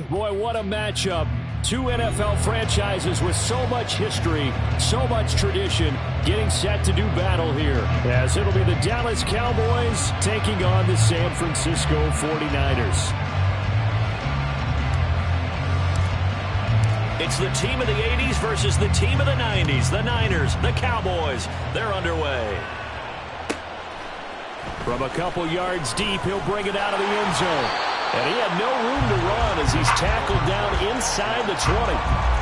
Boy, what a matchup. Two NFL franchises with so much history, so much tradition, getting set to do battle here. As it'll be the Dallas Cowboys taking on the San Francisco 49ers. It's the team of the 80s versus the team of the 90s. The Niners, the Cowboys, they're underway. From a couple yards deep, he'll bring it out of the end zone. And he had no room to run as he's tackled down inside the 20.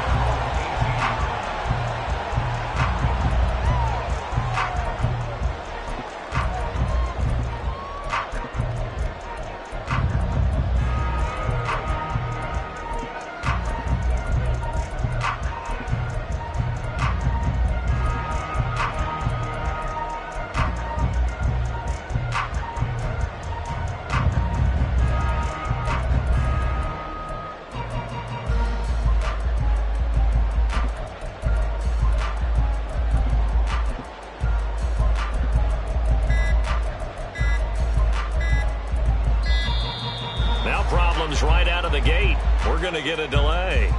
Right out of the gate. We're going to get a delay.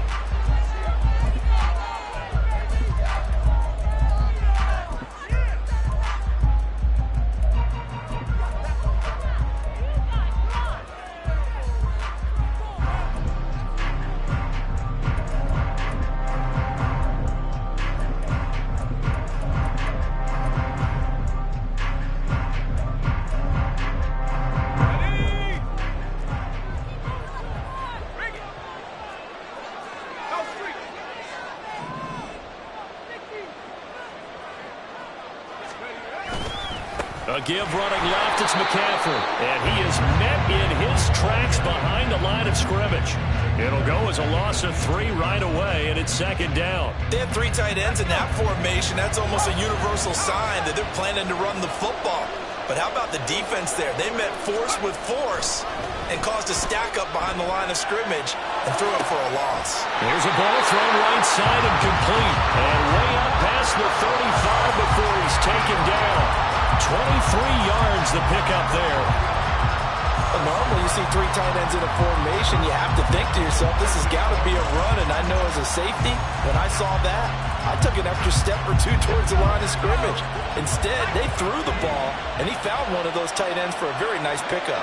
A give running left, it's McCaffrey. And he is met in his tracks behind the line of scrimmage. It'll go as a loss of 3 right away, and it's second down. They have 3 tight ends in that formation. That's almost a universal sign that they're planning to run the football. But how about the defense there? They met force with force and caused a stack up behind the line of scrimmage and threw it for a loss. There's a ball thrown right side and complete. And way up past the 35 before he's taken down. 23 yards the pickup there. Normally you see 3 tight ends in a formation, you have to think to yourself, this has got to be a run. And I know as a safety, when I saw that, I took an extra step or 2 towards the line of scrimmage. Instead, they threw the ball, and he found one of those tight ends for a very nice pickup.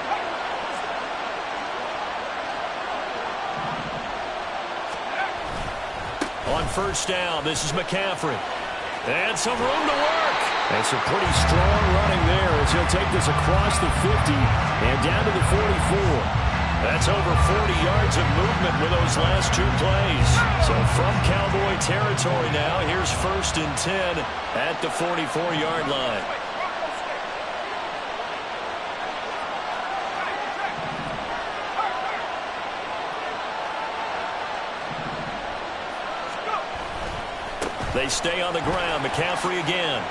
On first down, this is McCaffrey. And some room to work. And some pretty strong running there as he'll take this across the 50 and down to the 44. That's over 40 yards of movement with those last 2 plays. So from Cowboy territory now, here's 1st and 10 at the 44-yard line. They stay on the ground. McCaffrey again.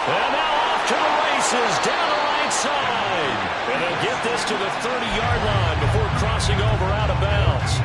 And now off to the races, down the right side. And they'll get this to the 30-yard line before crossing over out of bounds.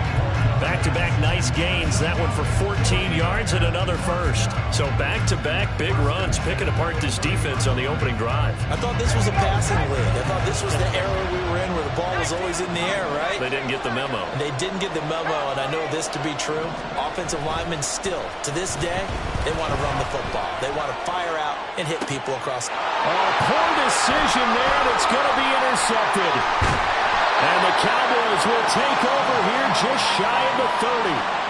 Back-to-back nice gains. That one for 14 yards and another first. So back-to-back big runs, picking apart this defense on the opening drive. I thought this was a passing league. I thought this was the era we were in where the ball was always in the air, right? They didn't get the memo. They didn't get the memo, and I know this to be true. Offensive linemen still, to this day, they want to run the football. They want to fire out and hit people across. Poor decision there, and it's going to be intercepted. And the Cowboys will take over here just shy of the 30.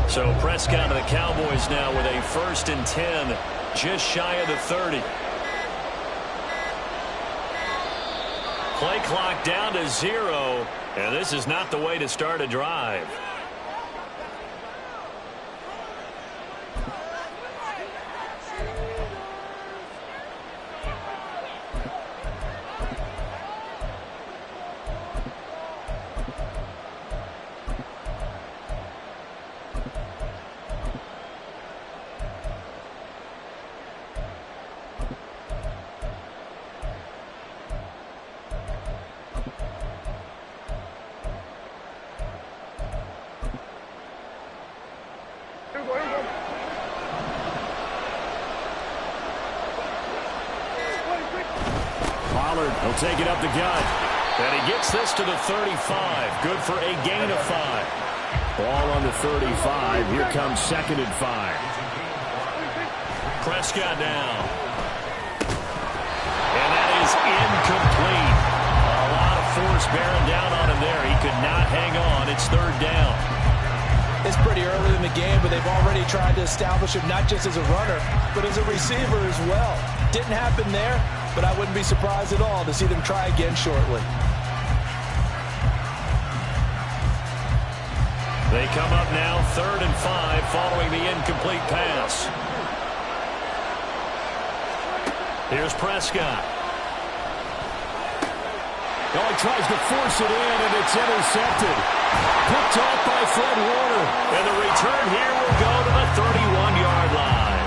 So Prescott of the Cowboys now with a 1st and 10, just shy of the 30. Play clock down to 0, and this is not the way to start a drive. He'll take it up the gut. And he gets this to the 35. Good for a gain of 5. Ball on the 35. Here comes 2nd and 5. Prescott now. And that is incomplete. A lot of force bearing down on him there. He could not hang on. It's 3rd down. It's pretty early in the game, but they've already tried to establish him not just as a runner, but as a receiver as well. Didn't happen there, but I wouldn't be surprised at all to see them try again shortly. They come up now 3rd and 5 following the incomplete pass. Here's Prescott. Oh, he tries to force it in, and it's intercepted. Picked off by Fred Warner. And the return here will go to the 31-yard line.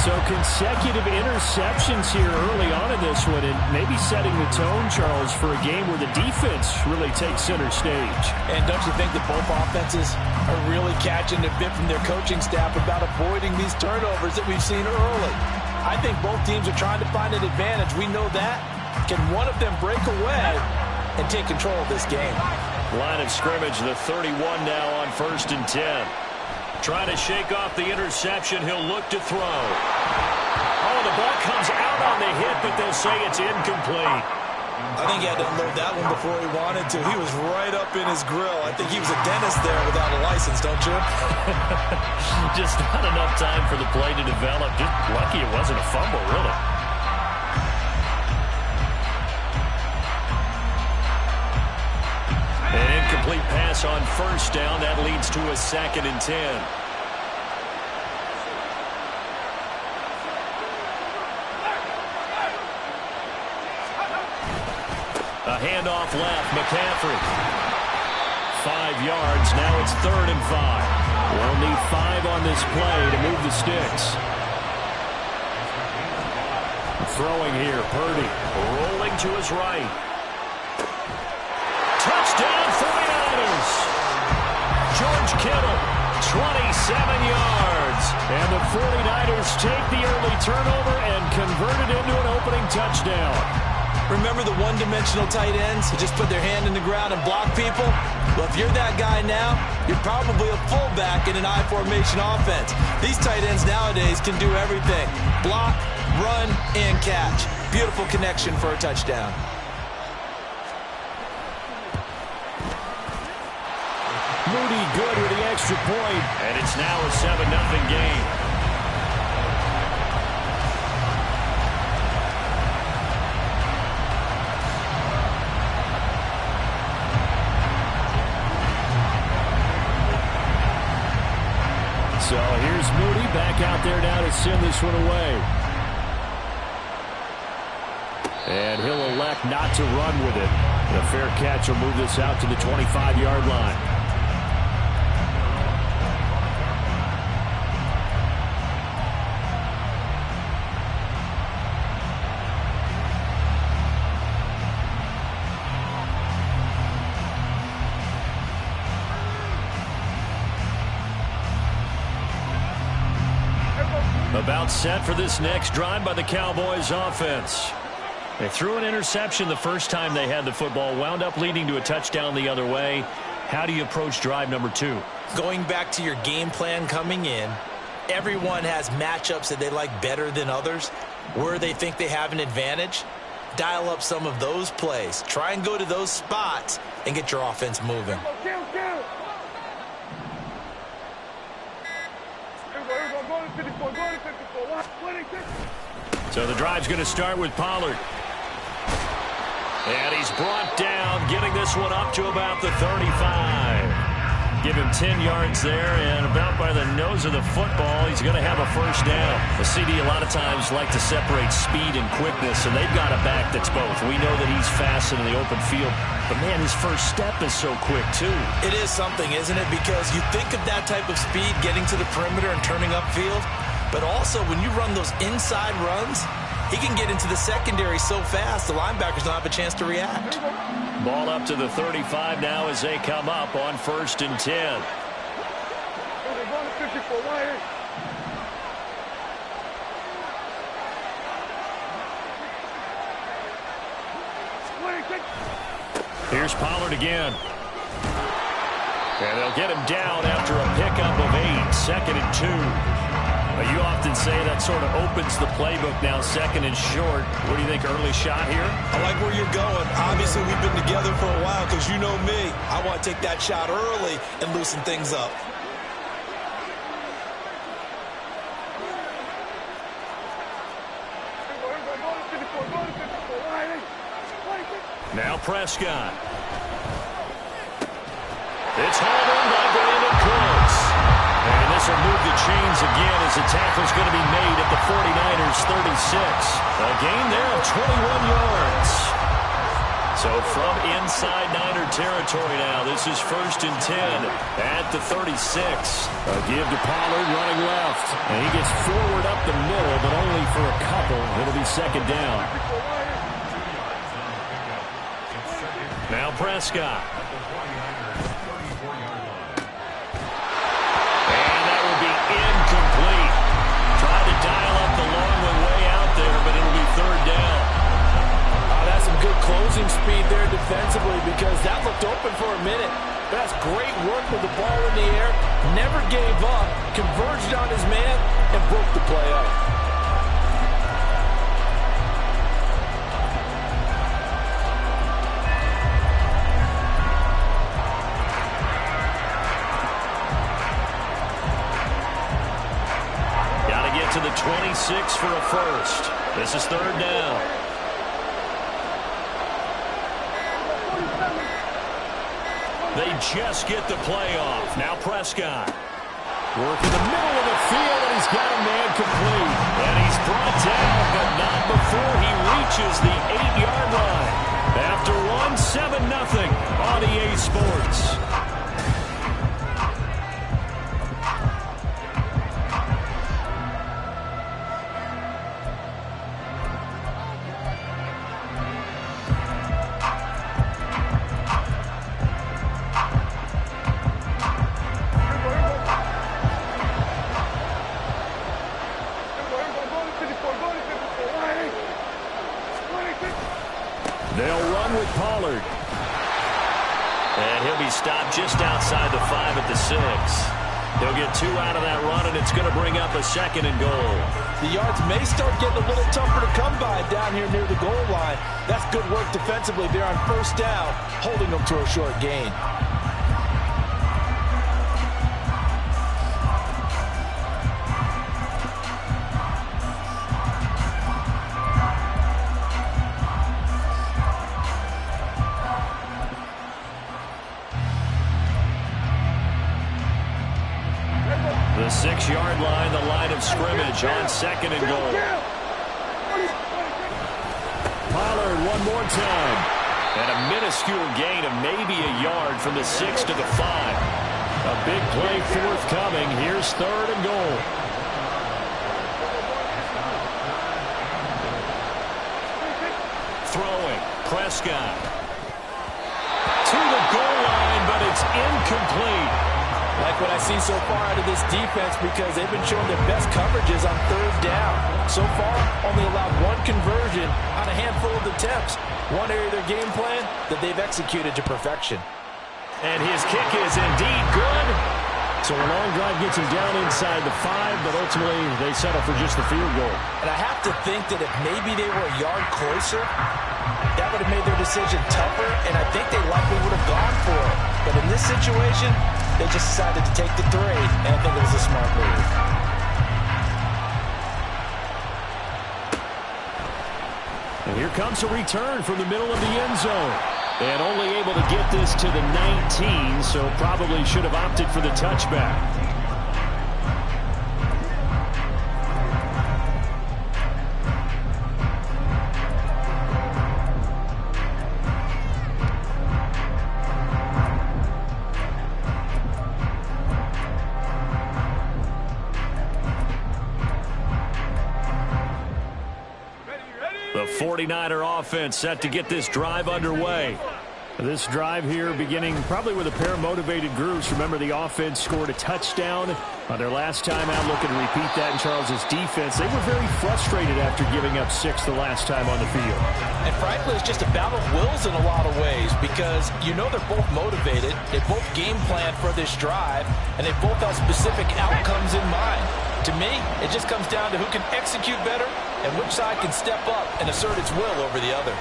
So consecutive interceptions here early on in this one, and maybe setting the tone, Charles, for a game where the defense really takes center stage. And don't you think that both offenses are really catching a bit from their coaching staff about avoiding these turnovers that we've seen early? I think both teams are trying to find an advantage. We know that. Can one of them break away and take control of this game? Line of scrimmage, the 31 now on 1st and 10. Trying to shake off the interception. He'll look to throw. Oh, the ball comes out on the hit, but they'll say it's incomplete. I think he had to unload that one before he wanted to. He was right up in his grill. I think he was a dentist there without a license, don't you? Just not enough time for the play to develop. Just lucky it wasn't a fumble, really. An incomplete pass on 1st down. That leads to a 2nd and 10. A handoff left. McCaffrey. 5 yards. Now it's 3rd and 5. We'll need 5 on this play to move the sticks. Throwing here, Purdy. Rolling to his right. Touchdown 49ers. George Kittle, 27 yards. And the 49ers take the early turnover and convert it into an opening touchdown. Remember the one-dimensional tight ends who just put their hand in the ground and block people? Well, if you're that guy now, you're probably a fullback in an I-formation offense. These tight ends nowadays can do everything. Block, run, and catch. Beautiful connection for a touchdown. Moody good with the extra point. And it's now a 7-0 game. So here's Moody back out there now to send this one away. And he'll elect not to run with it. The fair catch will move this out to the 25-yard line. About set for this next drive by the Cowboys offense. They threw an interception the first time they had the football, wound up leading to a touchdown the other way. How do you approach drive number 2? Going back to your game plan coming in, everyone has matchups that they like better than others, where they think they have an advantage. Dial up some of those plays. Try and go to those spots and get your offense moving. So the drive's going to start with Pollard. And he's brought down, getting this one up to about the 35. Give him 10 yards there, and about by the nose of the football, he's going to have a first down. The CD a lot of times like to separate speed and quickness, and they've got a back that's both. We know that he's fast in the open field, but man, his first step is so quick too. It is something, isn't it? Because you think of that type of speed getting to the perimeter and turning upfield, but also when you run those inside runs, he can get into the secondary so fast the linebackers don't have a chance to react. Ball up to the 35 now as they come up on 1st and 10. Here's Pollard again. And they'll get him down after a pickup of 8, 2nd and 2. You often say that sort of opens the playbook now, 2nd and short. What do you think, early shot here? I like where you're going. Obviously, we've been together for a while because you know me. I want to take that shot early and loosen things up. Now Prescott. It's hauled in by Brandon Cooks. And this will move the chains again as the tackle's going to be made at the 49ers 36. A gain there of 21 yards. So from inside Niner territory now, this is 1st and 10 at the 36. A give to Pollard running left. And he gets forward up the middle, but only for a couple. It'll be 2nd down. Now Prescott. Incomplete. Tried to dial up the long one way out there, but it'll be 3rd down. That's some good closing speed there defensively because that looked open for a minute. That's great work with the ball in the air. Never gave up. Converged on his man and broke the play up. To the 26 for a first. This is 3rd down. They just get the play off. Now Prescott. Work in the middle of the field, and he's got a man complete. And he's brought down, but not before he reaches the 8-yard line. After one, 7-0 on EA Sports. They'll run with Pollard. And he'll be stopped just outside the 5 at the 6. He'll get 2 out of that run, and it's going to bring up a 2nd and goal. The yards may start getting a little tougher to come by down here near the goal line. That's good work defensively there on 1st down, holding them to a short gain. The 6-yard line, the line of scrimmage on 2nd and goal. Pollard one more time. And a minuscule gain of maybe a yard from the 6 to the 5. A big play forthcoming. Here's 3rd and goal. Throwing, Prescott. To the goal line, but it's incomplete. Like what I see so far out of this defense because they've been showing their best coverages on 3rd down. So far, only allowed 1 conversion on a handful of attempts. One area of their game plan that they've executed to perfection. And his kick is indeed good. So a long drive gets him down inside the 5, but ultimately they settle for just the field goal. And I have to think that if maybe they were a yard closer, that would have made their decision tougher, and I think they likely would have gone for it. But in this situation, they just decided to take the 3, and I think it was a smart move. And here comes a return from the middle of the end zone. And only able to get this to the 19, so probably should have opted for the touchback. The 49er offense set to get this drive underway. This drive here beginning probably with a pair of motivated groups. Remember, the offense scored a touchdown on their last time out. Looking to repeat that in Charles's defense. They were very frustrated after giving up 6 the last time on the field. And frankly, it's just a battle of wills in a lot of ways because you know they're both motivated. They both game plan for this drive, and they both have specific outcomes in mind. To me, it just comes down to who can execute better and which side can step up and assert its will over the other.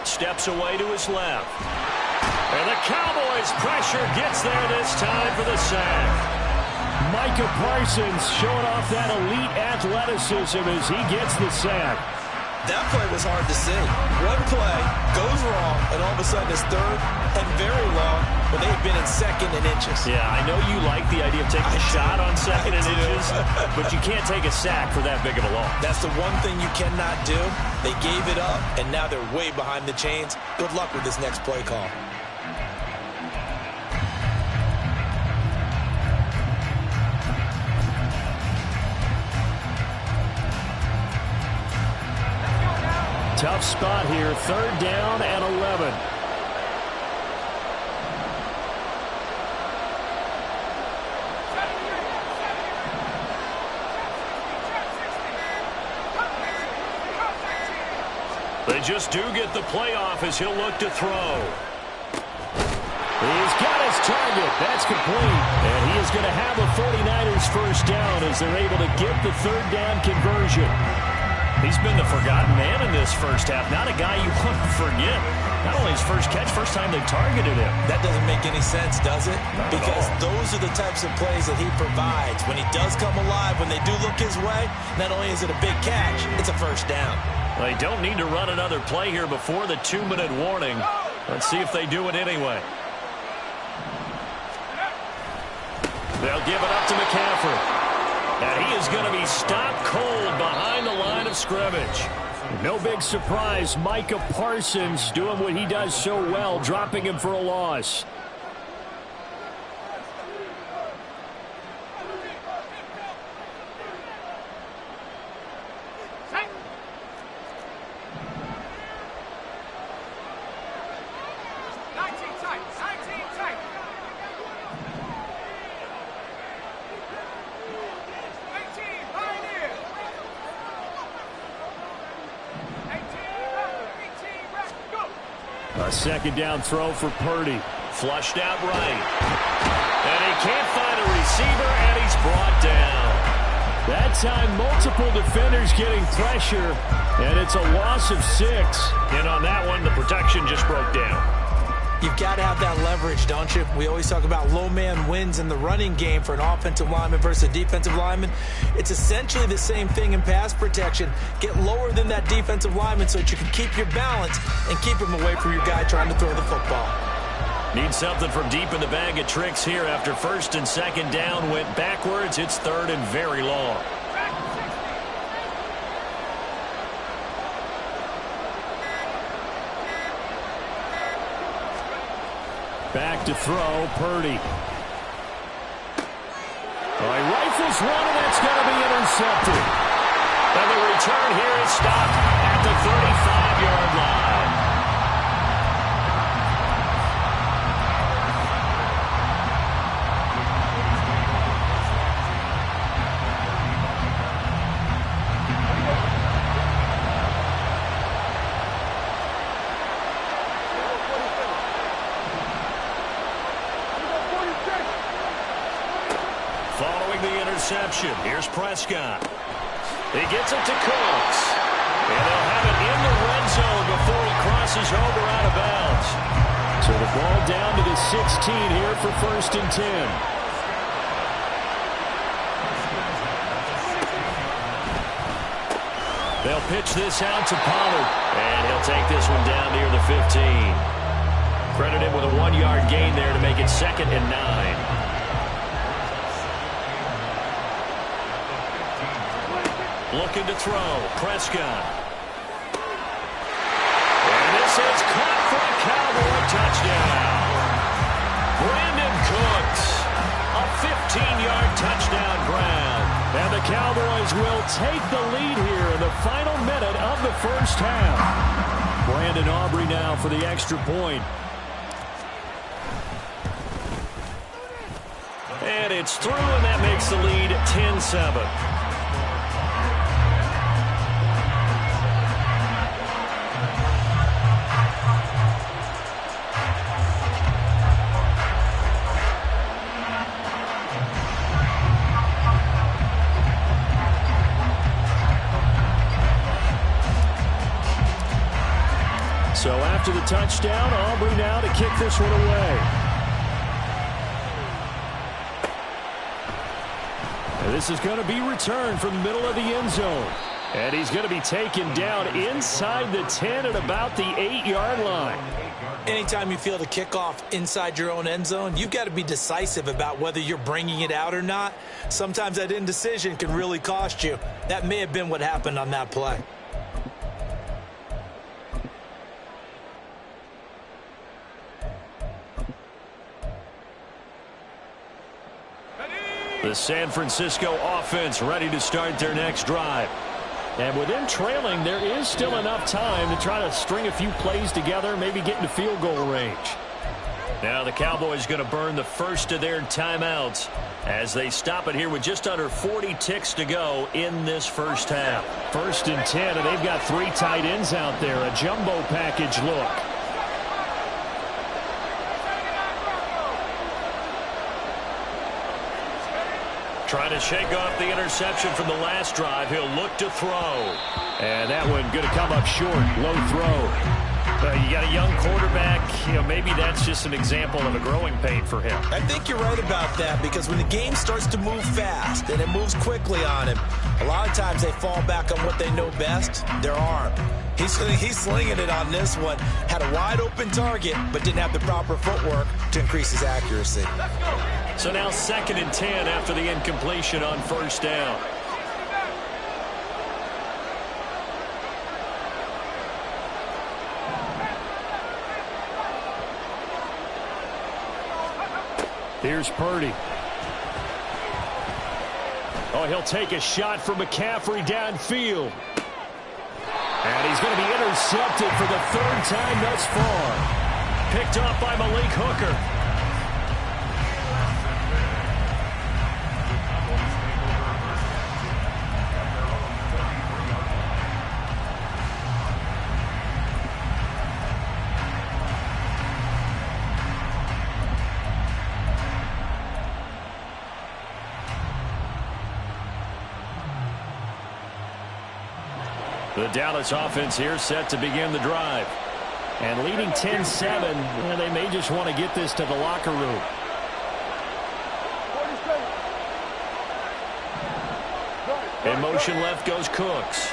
Steps away to his left. And the Cowboys' pressure gets there this time for the sack. Micah Parsons showing off that elite athleticism as he gets the sack. That play was hard to see. One play goes wrong, and all of a sudden it's third and very long when they've been in second and inches. Yeah, I know you like the idea of taking a shot on second and inches, but you can't take a sack for that big of a loss. That's the one thing you cannot do. They gave it up, and now they're way behind the chains. Good luck with this next play call. Tough spot here, 3rd down and 11. They just do get the playoff as he'll look to throw. He's got his target. That's complete. And he is going to have a 49ers first down as they're able to get the 3rd down conversion. He's been the forgotten man in this first half. Not a guy you want to forget. Not only his first catch, first time they targeted him. That doesn't make any sense, does it? Because those are the types of plays that he provides. When he does come alive, when they do look his way, not only is it a big catch, it's a first down. They don't need to run another play here before the 2-minute warning. Let's see if they do it anyway. They'll give it up to McCaffrey. And he is going to be stopped cold behind the line of scrimmage. No big surprise. Micah Parsons doing what he does so well, dropping him for a loss. A 2nd down throw for Purdy. Flushed out right. And he can't find a receiver, and he's brought down. That time, multiple defenders getting pressure, and it's a loss of 6. And on that one, the protection just broke down. You've got to have that leverage, don't you? We always talk about low man wins in the running game for an offensive lineman versus a defensive lineman. It's essentially the same thing in pass protection. Get lower than that defensive lineman so that you can keep your balance and keep him away from your guy trying to throw the football. Need something from deep in the bag of tricks here. After 1st and 2nd down went backwards, it's 3rd and very long. Back to throw, Purdy. Oh, he rifles one, and that's going to be intercepted. And the return here is stopped at the 35-yard line. Interception. Here's Prescott. He gets it to Cooks. And they'll have it in the red zone before he crosses over out of bounds. So the ball down to the 16 here for 1st and 10. They'll pitch this out to Pollard, and he'll take this one down near the 15. Credit him with a 1-yard gain there to make it 2nd and 9. Looking to throw, Prescott. And this is caught for a Cowboy touchdown. Brandon Cooks, a 15-yard touchdown grab. And the Cowboys will take the lead here in the final minute of the first half. Brandon Aubrey now for the extra point. And it's through, and that makes the lead 10-7. So after the touchdown, Aubrey now to kick this one away. And this is going to be returned from the middle of the end zone. And he's going to be taken down inside the 10 at about the 8-yard line. Anytime you feel the kickoff inside your own end zone, you've got to be decisive about whether you're bringing it out or not. Sometimes that indecision can really cost you. That may have been what happened on that play. The San Francisco offense ready to start their next drive. And with them trailing, there is still enough time to try to string a few plays together, maybe get into field goal range. Now the Cowboys going to burn the first of their timeouts as they stop it here with just under 40 ticks to go in this first half. 1st and 10, and they've got 3 tight ends out there. A jumbo package look. Trying to shake off the interception from the last drive. He'll look to throw. And that one going to come up short. Low throw. You got a young quarterback. Maybe that's just an example of a growing pain for him. I think you're right about that, because when the game starts to move fast and it moves quickly on him, a lot of times they fall back on what they know best, their arm. He's slinging it on this one. Had a wide open target, but didn't have the proper footwork to increase his accuracy. So now 2nd and 10 after the incompletion on 1st down. Here's Purdy. Oh, he'll take a shot from McCaffrey downfield. And he's going to be intercepted for the 3rd time thus far. Picked off by Malik Hooker. The Dallas offense here set to begin the drive. And leading 10-7, they may just want to get this to the locker room. In motion left goes Cooks.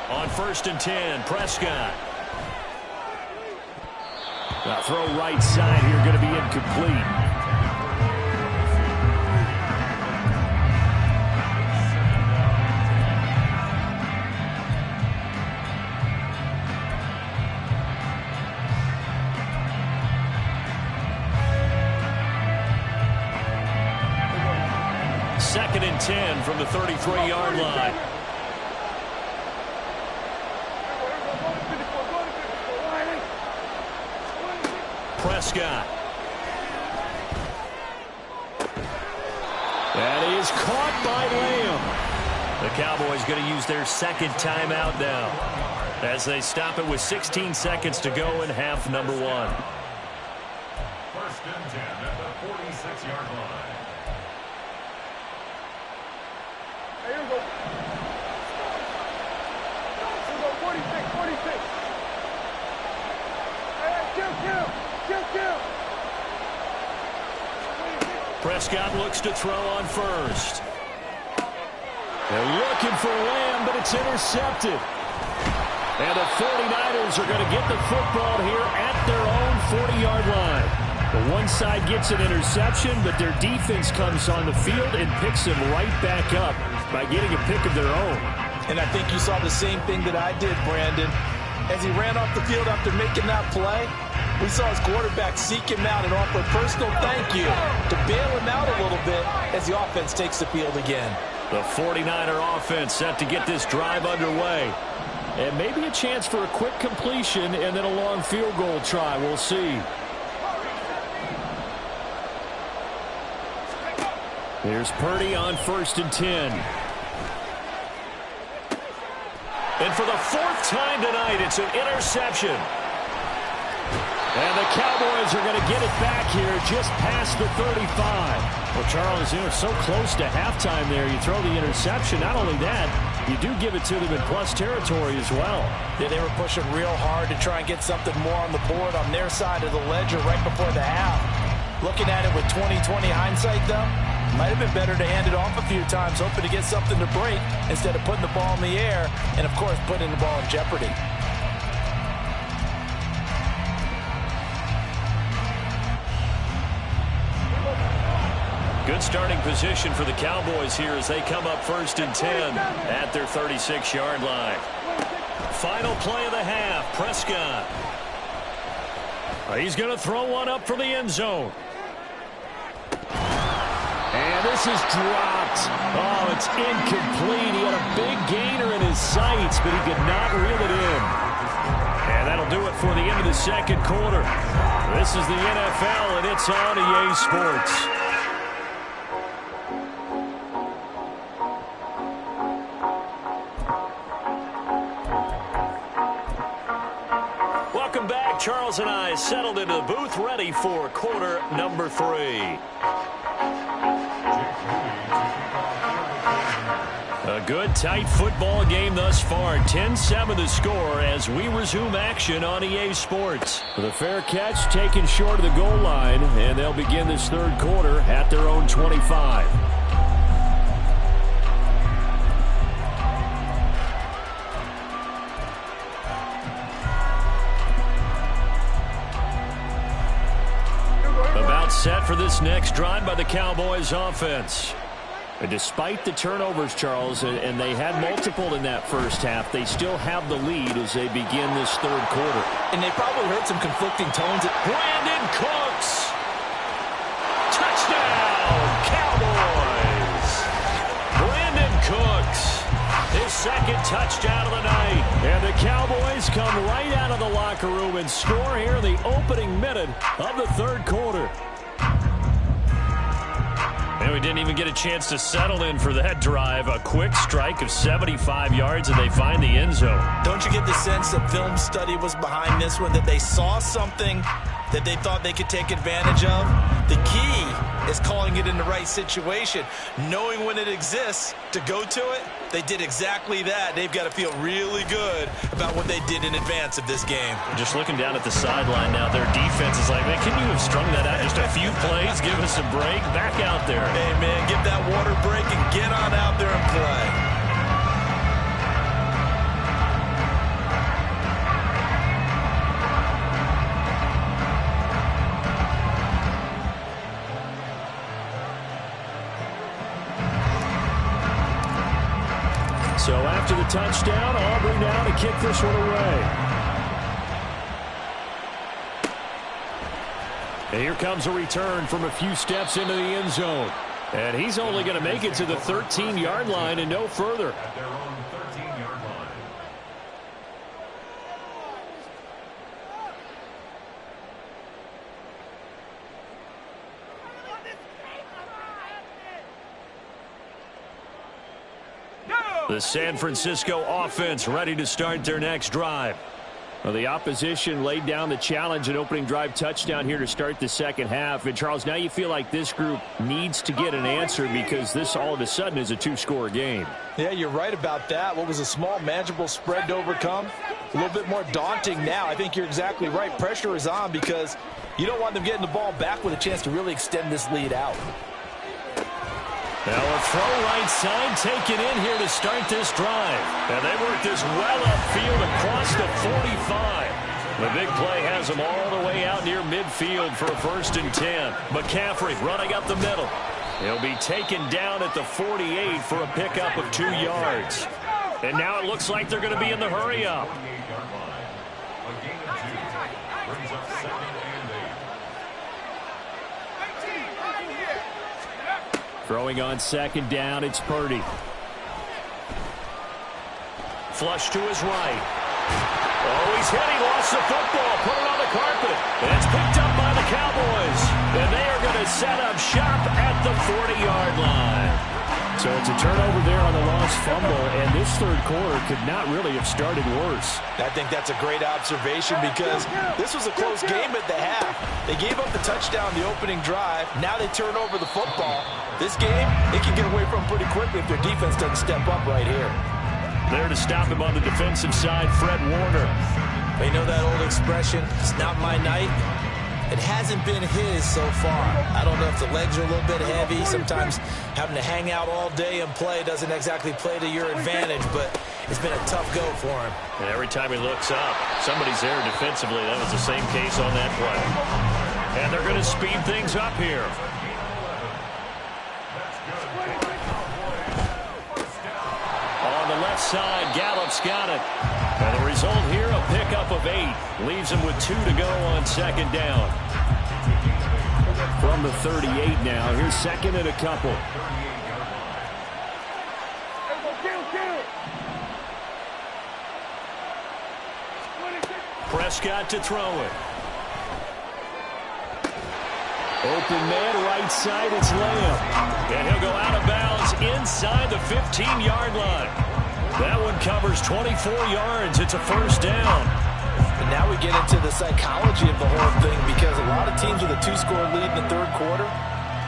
On 1st and 10, Prescott. Now throw right side here, going to be incomplete. Second and 10 from the 33-yard line. Prescott. That is caught by Leemo. The Cowboys going to use their 2nd timeout now as they stop it with 16 seconds to go in half number 1. 1st and 10 at the 46-yard line. Here we go. 46. Kill. Prescott looks to throw on 1st. They're looking for Lamb, but it's intercepted. And the 49ers are going to get the football here at their own 40-yard line. The one side gets an interception, but their defense comes on the field and picks them right back up by getting a pick of their own. And I think you saw the same thing that I did, Brandon. As he ran off the field after making that play, we saw his quarterback seek him out and offer a personal thank you to bail him out a little bit as the offense takes the field again. The 49er offense set to get this drive underway. And maybe a chance for a quick completion and then a long field goal try. We'll see. Here's Purdy on 1st and 10. And for the 4th time tonight, it's an interception. And the Cowboys are going to get it back here just past the 35. Well, Charles, you're so close to halftime there. You throw the interception. Not only that, you do give it to them in plus territory as well. Yeah, they were pushing real hard to try and get something more on the board on their side of the ledger right before the half. Looking at it with 20/20 hindsight, though, might have been better to hand it off a few times, hoping to get something to break instead of putting the ball in the air and, of course, putting the ball in jeopardy. Good starting position for the Cowboys here as they come up 1st and 10 at their 36-yard line. Final play of the half, Prescott. He's going to throw one up for the end zone. And this is dropped. Oh, it's incomplete. He had a big gainer in his sights, but he could not reel it in. And that'll do it for the end of the 2nd quarter. This is the NFL, and it's on EA Sports. Welcome back. Charles and I settled into the booth ready for quarter number 3. A good, tight football game thus far. 10-7 the score as we resume action on EA Sports. The fair catch taken short of the goal line, and they'll begin this 3rd quarter at their own 25. About set for this next drive by the Cowboys offense. And despite the turnovers, Charles, and they had multiple in that first half, they still have the lead as they begin this 3rd quarter. And they probably heard some conflicting tones. Brandon Cooks. Touchdown, Cowboys. Brandon Cooks. His 2nd touchdown of the night. And the Cowboys come right out of the locker room and score here in the opening minute of the 3rd quarter. And we didn't even get a chance to settle in for that drive. A quick strike of 75 yards, and they find the end zone. Don't you get the sense that film study was behind this one, that they saw something that they thought they could take advantage of? The key is calling it in the right situation, knowing when it exists to go to it. They did exactly that. They've got to feel really good about what they did in advance of this game. Just looking down at the sideline now, their defense is like, man, can you have strung that out just a few plays? Give us a break. Back out there. Hey, man, give that water break and get on out there and play. So after the touchdown, Aubrey now to kick this one away. And here comes a return from a few steps into the end zone. And he's only going to make it to the 13-yard line and no further. At their own 13-yard line. The San Francisco offense ready to start their next drive. Well, the opposition laid down the challenge and opening drive touchdown here to start the 2nd half. And, Charles, now you feel like this group needs to get an answer because this all of a sudden is a 2-score game. Yeah, you're right about that. What was a small, manageable spread to overcome? A little bit more daunting now. I think you're exactly right. Pressure is on because you don't want them getting the ball back with a chance to really extend this lead out. Now a throw right side taken in here to start this drive. And they work this well upfield across the 45. The big play has them all the way out near midfield for a 1st and 10. McCaffrey running up the middle. He'll be taken down at the 48 for a pickup of 2 yards. And now it looks like they're going to be in the hurry-up. Throwing on 2nd down, it's Purdy. Flush to his right. Oh, he's hit. He lost the football. Put it on the carpet. And it's picked up by the Cowboys. And they are going to set up shop at the 40-yard line. So it's a turnover there on the lost fumble, and this 3rd quarter could not really have started worse. I think that's a great observation because this was a close game at the half. They gave up the touchdown the opening drive. Now they turn over the football. This game, they can get away from pretty quickly if their defense doesn't step up right here. There to stop him on the defensive side, Fred Warner. You know that old expression, it's not my night? It hasn't been his so far. I don't know if the legs are a little bit heavy. Sometimes having to hang out all day and play doesn't exactly play to your advantage, but it's been a tough go for him. And every time he looks up, somebody's there defensively. That was the same case on that play. And they're going to speed things up here. On the left side, Gallup's got it. And the result here, a pickup of 8. Leaves him with 2 to go on 2nd down. From the 38 now, here's 2nd and a couple. Prescott to throw it. Open man, right side, it's Leemo. And he'll go out of bounds inside the 15-yard line. That one covers 24 yards. It's a 1st down. And now we get into the psychology of the whole thing because a lot of teams with a 2-score lead in the 3rd quarter,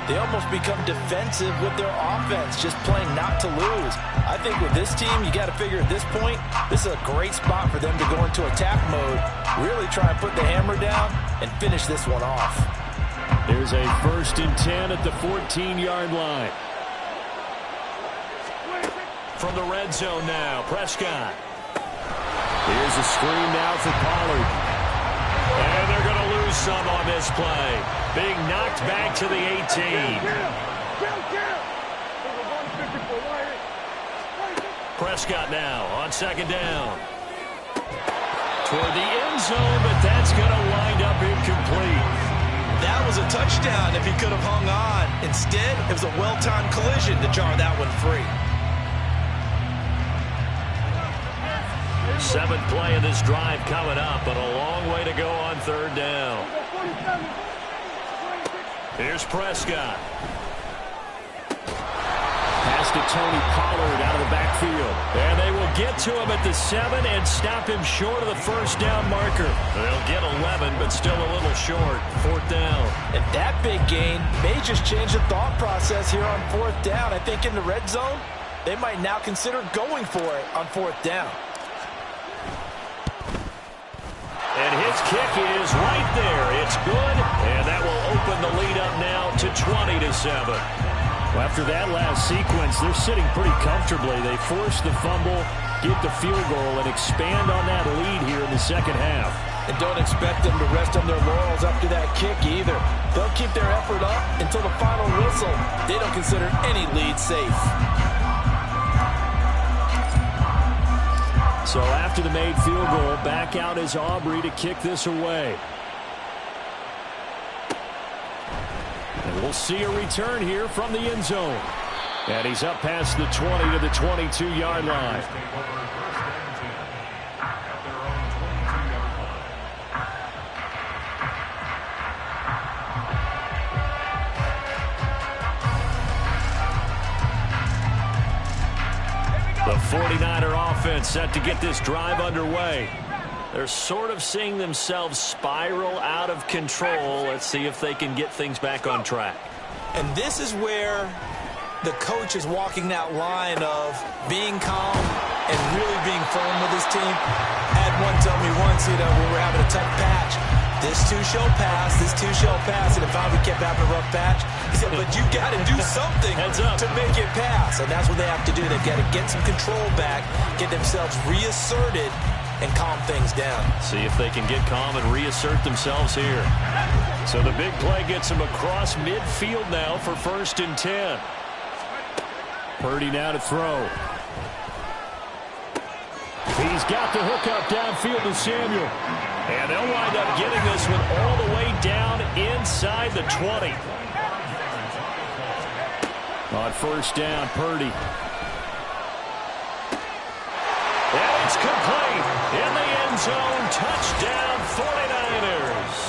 they almost become defensive with their offense, just playing not to lose. I think with this team, you got to figure at this point, this is a great spot for them to go into attack mode, really try and put the hammer down and finish this one off. There's a 1st and 10 at the 14-yard line. From the red zone now, Prescott. Here's a screen now for Pollard. And they're going to lose some on this play. Being knocked back to the 18. Prescott now on 2nd down. Toward the end zone, but that's going to wind up incomplete. That was a touchdown if he could have hung on. Instead, it was a well-timed collision to jar that one free. 7th play of this drive coming up, but a long way to go on 3rd down. Here's Prescott. Pass to Tony Pollard out of the backfield. And they will get to him at the 7 and stop him short of the 1st down marker. They'll get 11, but still a little short. 4th down. And that big gain may just change the thought process here on 4th down. I think in the red zone, they might now consider going for it on 4th down. And his kick is right there. It's good, and that will open the lead up now to 20-7. Well, after that last sequence, they're sitting pretty comfortably. They force the fumble, get the field goal, and expand on that lead here in the 2nd half. And don't expect them to rest on their laurels after that kick either. They'll keep their effort up until the final whistle. They don't consider any lead safe. So after the made field goal, back out is Aubrey to kick this away. And we'll see a return here from the end zone. And he's up past the 20 to the 22-yard line. The 49er offense set to get this drive underway. They're sort of seeing themselves spiral out of control. Let's see if they can get things back on track. And this is where the coach is walking that line of being calm and really being firm with his team. I had one tell me once, when we're having a tough patch, this too shall pass, this too shall pass. And if I kept having a rough patch, he said, but you got to do something to make it pass. And that's what they have to do. They've got to get some control back, get themselves reasserted, and calm things down. See if they can get calm and reassert themselves here. So the big play gets them across midfield now for 1st and 10. Purdy now to throw. He's got the hookup downfield to Samuel. And they'll wind up getting this one all the way down inside the 20. On 1st down, Purdy. And it's complete in the end zone. Touchdown, 49ers.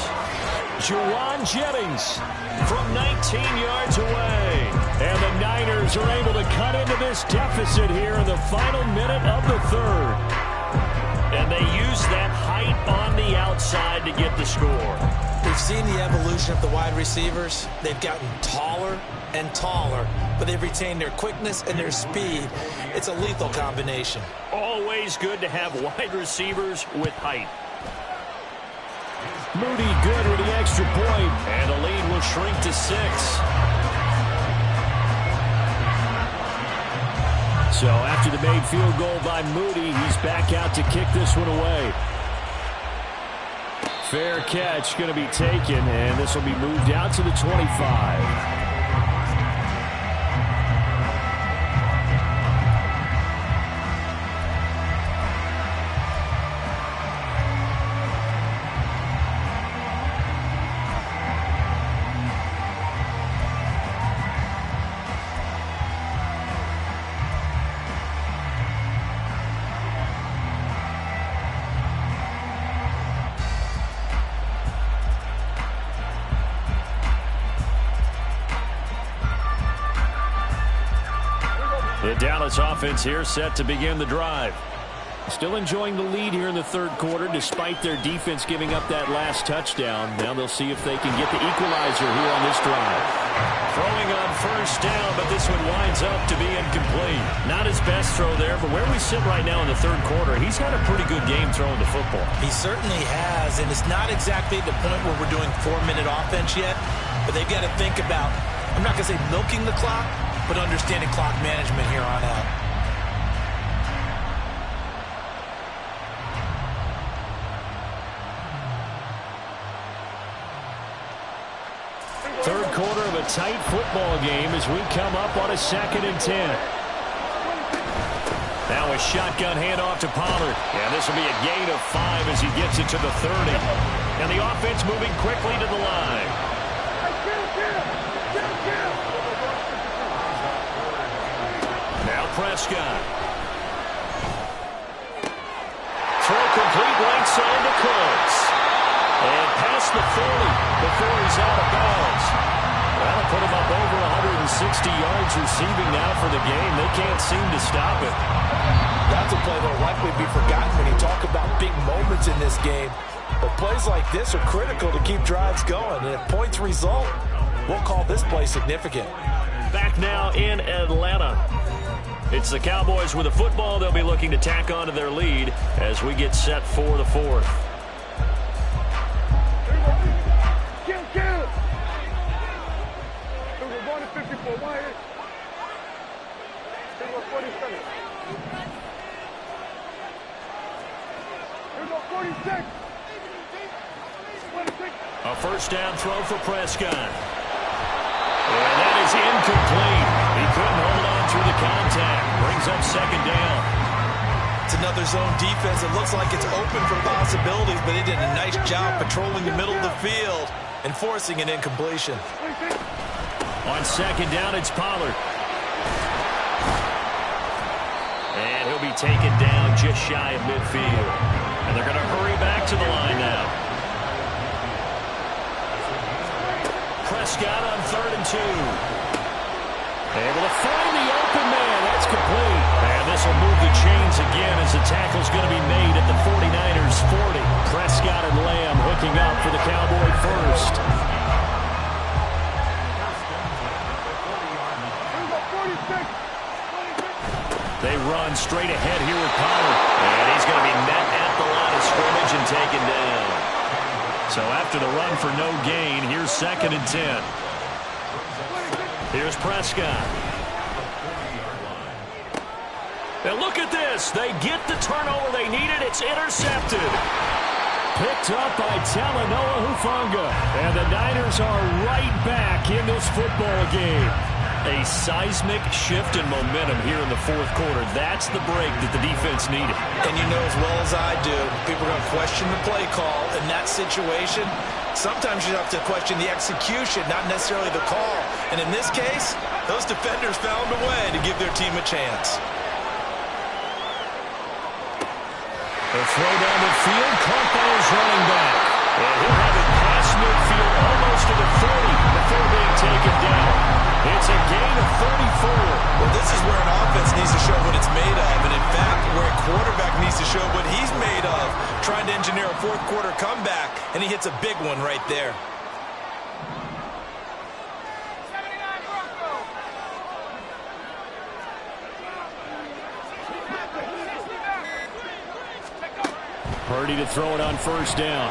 Juwan Jennings from 19 yards away. And the Niners are able to cut into this deficit here in the final minute of the 3rd. And they use that height on the outside to get the score. We've seen the evolution of the wide receivers. They've gotten taller and taller, but they've retained their quickness and their speed. It's a lethal combination. Always good to have wide receivers with height. Moody good with the extra point, and the lead will shrink to 6. So after the made field goal by Moody, he's back out to kick this one away. Fair catch going to be taken, and this will be moved out to the 25. The Dallas offense here set to begin the drive. Still enjoying the lead here in the 3rd quarter despite their defense giving up that last touchdown. Now they'll see if they can get the equalizer here on this drive. Throwing on 1st down, but this one winds up to be incomplete. Not his best throw there, but where we sit right now in the 3rd quarter, he's had a pretty good game throwing the football. He certainly has, and it's not exactly the point where we're doing 4-minute offense yet, but they've got to think about, I'm not going to say milking the clock, but understanding clock management here on out. Third quarter of a tight football game as we come up on a 2nd and 10. Now a shotgun handoff to Pollard. And this will be a gain of 5 as he gets it to the 30. And the offense moving quickly to the line. Now Prescott. Throw complete right side to Cooks. And past the 40 before he's out of bounds. That'll put him up over 160 yards receiving now for the game. They can't seem to stop it. That's a play that will likely be forgotten when you talk about big moments in this game. But plays like this are critical to keep drives going. And if points result, we'll call this play significant. Back now in Atlanta. It's the Cowboys with the football. They'll be looking to tack on to their lead as we get set for the 4th. A 1st down throw for Prescott. And that is incomplete. He couldn't hold on through the contact. Brings up 2nd down. It's another zone defense. It looks like it's open for possibilities, but they did a nice job patrolling the middle of the field and forcing an incompletion. On 2nd down, it's Pollard. And he'll be taken down just shy of midfield. And they're going to hurry back to the line now. Prescott on 3rd and 2. Able to find the open man. That's complete. And this will move the chains again as the tackle's going to be made at the 49ers 40. Prescott and Lamb hooking up for the Cowboy first. They run straight ahead here with Pollard. And he's going to be met at the line of scrimmage and taken down. So after the run for no gain, here's 2nd and 10. Here's Prescott. And look at this. They get the turnover they needed. It's intercepted. Picked up by Talanoa Hufanga. And the Niners are right back in this football game. A seismic shift in momentum here in the 4th quarter. That's the break that the defense needed. And you know as well as I do, people are going to question the play call in that situation. Sometimes you have to question the execution, not necessarily the call. And in this case, those defenders found a way to give their team a chance. The throw down the field, caught by his running back. And he'll have it past midfield almost to the 30 before being taken down. It's a gain of 34. Well, this is where an offense needs to show what it's made of. And in fact, where a quarterback needs to show what he's made of. Trying to engineer a 4th quarter comeback, and he hits a big one right there. Purdy to throw it on 1st down.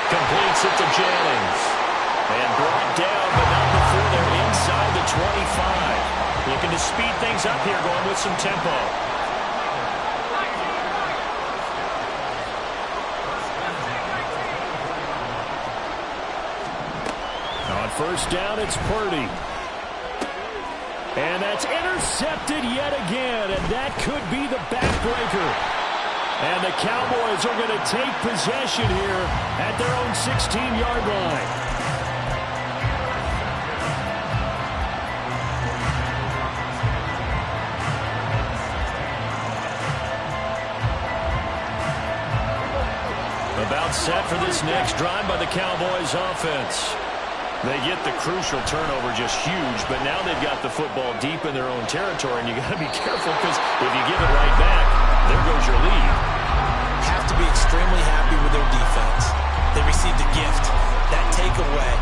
Completes it to Jennings. And brought down, but not before they're inside the 25. Looking to speed things up here, going with some tempo. On 1st down, it's Purdy. And that's intercepted yet again, and that could be the backbreaker. And the Cowboys are going to take possession here at their own 16-yard line. About set for this next drive by the Cowboys offense. They get the crucial turnover, just huge, but now they've got the football deep in their own territory, and you got to be careful because if you give it right back, there goes your lead. Have to be extremely happy with their defense. They received a gift, that takeaway.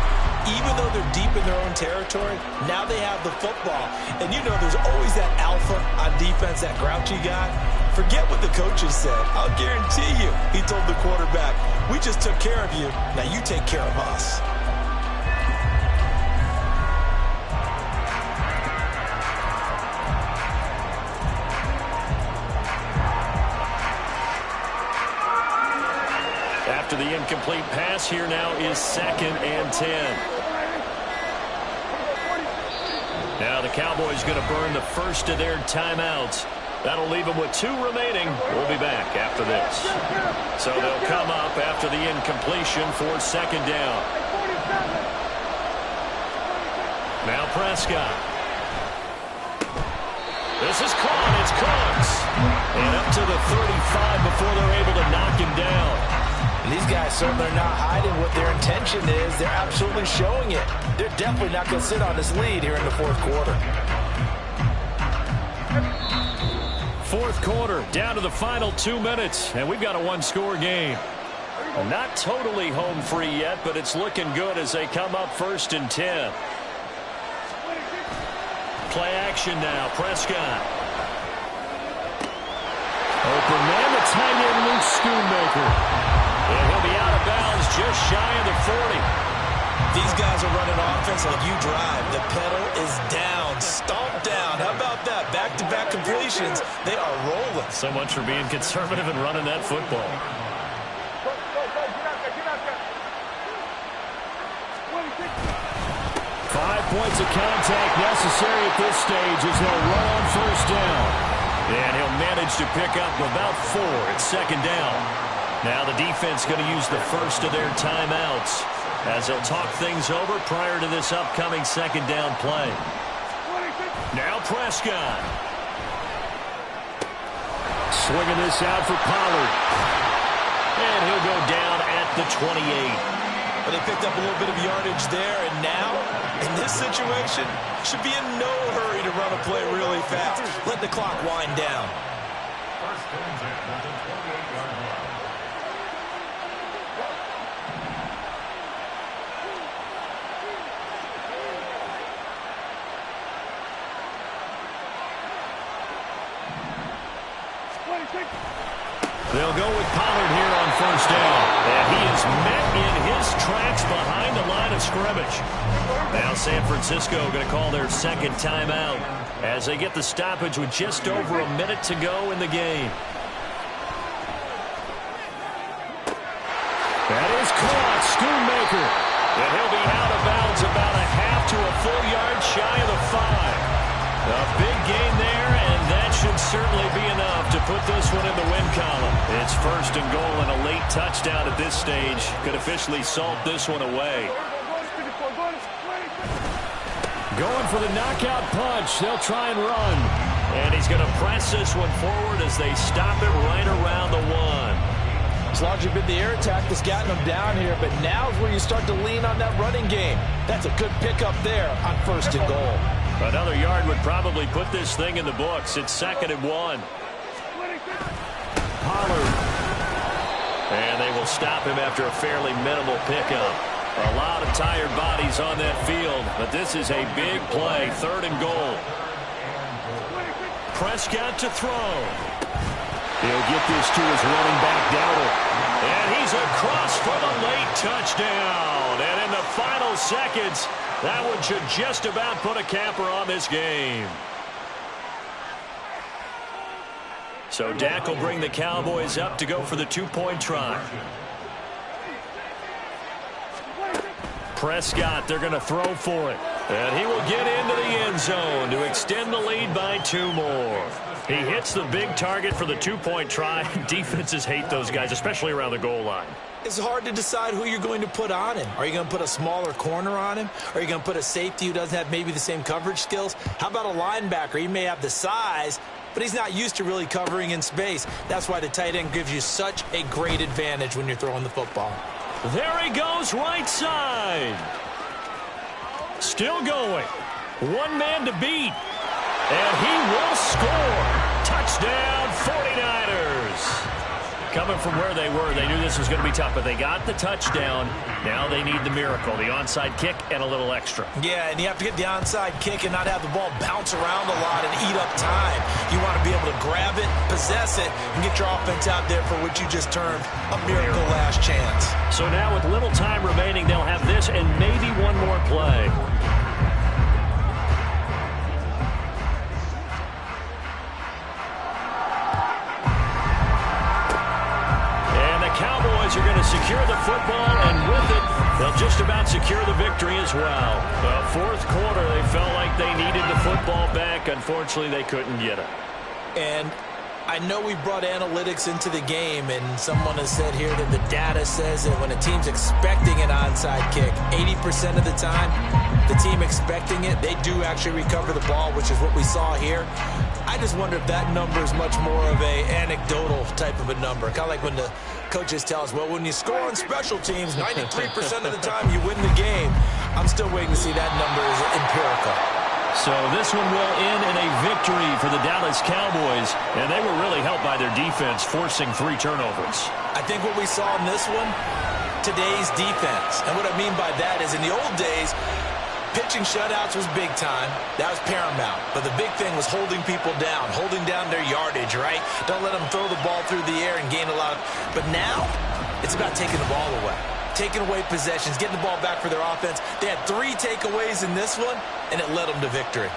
Even though they're deep in their own territory, now they have the football. And you know there's always that alpha on defense, that grouchy guy. Forget what the coaches said. I'll guarantee you, he told the quarterback, we just took care of you, now you take care of us. After the incomplete pass, here now is 2nd and 10. Now the Cowboys going to burn the first of their timeouts. That'll leave them with 2 remaining. We'll be back after this. So they'll come up after the incompletion for 2nd down. Now Prescott. This is caught. It's Cooks. And up to the 35 before they're able to knock him down. And these guys certainly are not hiding what their intention is. They're absolutely showing it. They're definitely not going to sit on this lead here in the 4th quarter. 4th quarter, down to the final 2 minutes, and we've got a 1-score game. Not totally home free yet, but it's looking good as they come up 1st and 10. Play action now, Prescott. Open man, the tight end, Luke Schoonmaker. And he'll be out of bounds just shy of the 40. These guys are running offense like you drive. The pedal is down, stomped down. How about that? Back-to-back completions. They are rolling. So much for being conservative and running that football. 5 points of contact necessary at this stage as they'll run on 1st down. And he'll manage to pick up about 4 at 2nd down. Now the defense going to use the first of their timeouts as they'll talk things over prior to this upcoming 2nd down play. Now Prescott. Swinging this out for Pollard. And he'll go down at the 28. But they picked up a little bit of yardage there, and now, in this situation, should be in no hurry to run a play really fast. Let the clock wind down. First and 10 at the 28-yard line. They'll go with Pollard here on first down. And he is met in his tracks behind the line of scrimmage. Now San Francisco going to call their second timeout as they get the stoppage with just over a minute to go in the game. That is caught. Schoonmaker. And he'll be out of bounds about a half to a full yard shy of the 5. A big gain there, and that should certainly be enough to put this one in the win column. It's first and goal and a late touchdown at this stage. Could officially salt this one away. Going for the knockout punch. They'll try and run. And he's going to press this one forward as they stop it right around the 1. It's largely been the air attack that's gotten them down here, but now is where you start to lean on that running game. That's a good pickup there on first and goal. Another yard would probably put this thing in the books. It's 2nd and 1. Pollard. And they will stop him after a fairly minimal pickup. A lot of tired bodies on that field, but this is a big play. 3rd and goal. Prescott to throw. He'll get this to his running back, Dowdle. And he's across for the late touchdown. And in the final seconds, that one should just about put a capper on this game. So Dak will bring the Cowboys up to go for the 2-point try. Prescott, they're going to throw for it. And he will get into the end zone to extend the lead by 2 more. He hits the big target for the 2-point try. Defenses hate those guys, especially around the goal line. It's hard to decide who you're going to put on him. Are you going to put a smaller corner on him? Are you going to put a safety who doesn't have maybe the same coverage skills? How about a linebacker? He may have the size, but he's not used to really covering in space. That's why the tight end gives you such a great advantage when you're throwing the football. There he goes, right side. Still going. 1 man to beat. And he will score. Touchdown, 49ers. Coming from where they were, they knew this was going to be tough, but they got the touchdown. Now they need the miracle, the onside kick and a little extra. Yeah, and you have to get the onside kick and not have the ball bounce around a lot and eat up time. You want to be able to grab it, possess it, and get your offense out there for what you just termed a miracle last chance. So now with little time remaining, they'll have this and maybe one more play. Cowboys are going to secure the football, and with it, they'll just about secure the victory as well. The 4th quarter, they felt like they needed the football back. Unfortunately, they couldn't get it. And I know we brought analytics into the game, and someone has said here that the data says that when a team's expecting an onside kick, 80% of the time, the team expecting it, they do actually recover the ball, which is what we saw here. I just wonder if that number is much more of a anecdotal type of a number. Kind of like when the coaches tell us, well, when you score on special teams, 93% of the time you win the game. I'm still waiting to see that number is empirical. So this one will end in a victory for the Dallas Cowboys, and they were really helped by their defense, forcing 3 turnovers. I think what we saw in this one, today's defense. And what I mean by that is in the old days, pitching shutouts was big time. That was paramount. But the big thing was holding people down, holding down their yardage, right? Don't let them throw the ball through the air and gain a lot of... But now, it's about taking the ball away. Taking away possessions, getting the ball back for their offense. They had 3 takeaways in this one, and it led them to victory.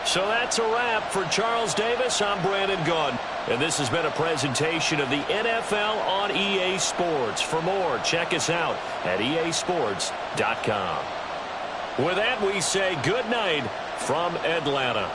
So that's a wrap for Charles Davis. I'm Brandon Gunn. And this has been a presentation of the NFL on EA Sports. For more, check us out at easports.com. With that, we say good night from Atlanta.